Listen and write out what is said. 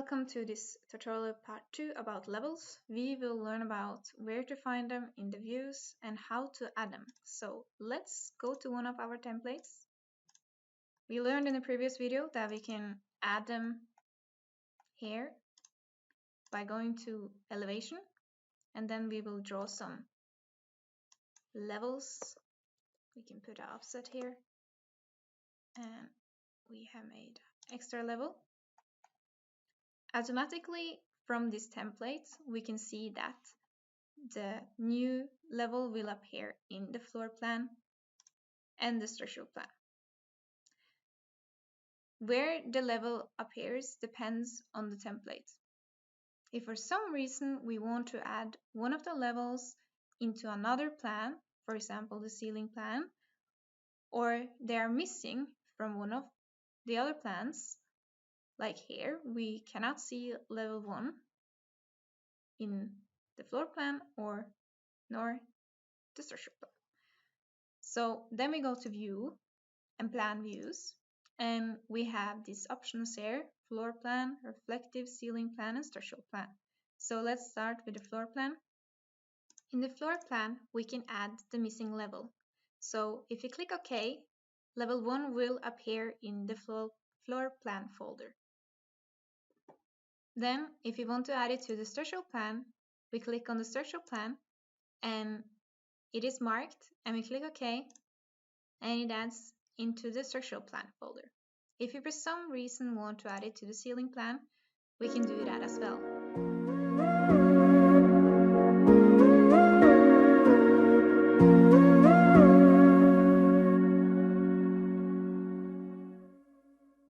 Welcome to this tutorial part 2 about levels. We will learn about where to find them in the views and how to add them. So let's go to one of our templates. We learned in the previous video that we can add them here by going to elevation, and then we will draw some levels. We can put an offset here, and we have made extra level. Automatically from this template we can see that the new level will appear in the floor plan and the structural plan. Where the level appears depends on the template. If for some reason we want to add one of the levels into another plan, for example the ceiling plan, or they are missing from one of the other plans, like here we cannot see level 1 in the floor plan nor the structural plan. So then we go to view and plan views, and we have these options here: floor plan, reflective, ceiling plan, and structural plan. So let's start with the floor plan. In the floor plan we can add the missing level. So if you click OK, level 1 will appear in the floor plan folder. Then if you want to add it to the structural plan, we click on the structural plan and it is marked, and we click OK, and it adds into the structural plan folder. If you for some reason want to add it to the ceiling plan, we can do that as well.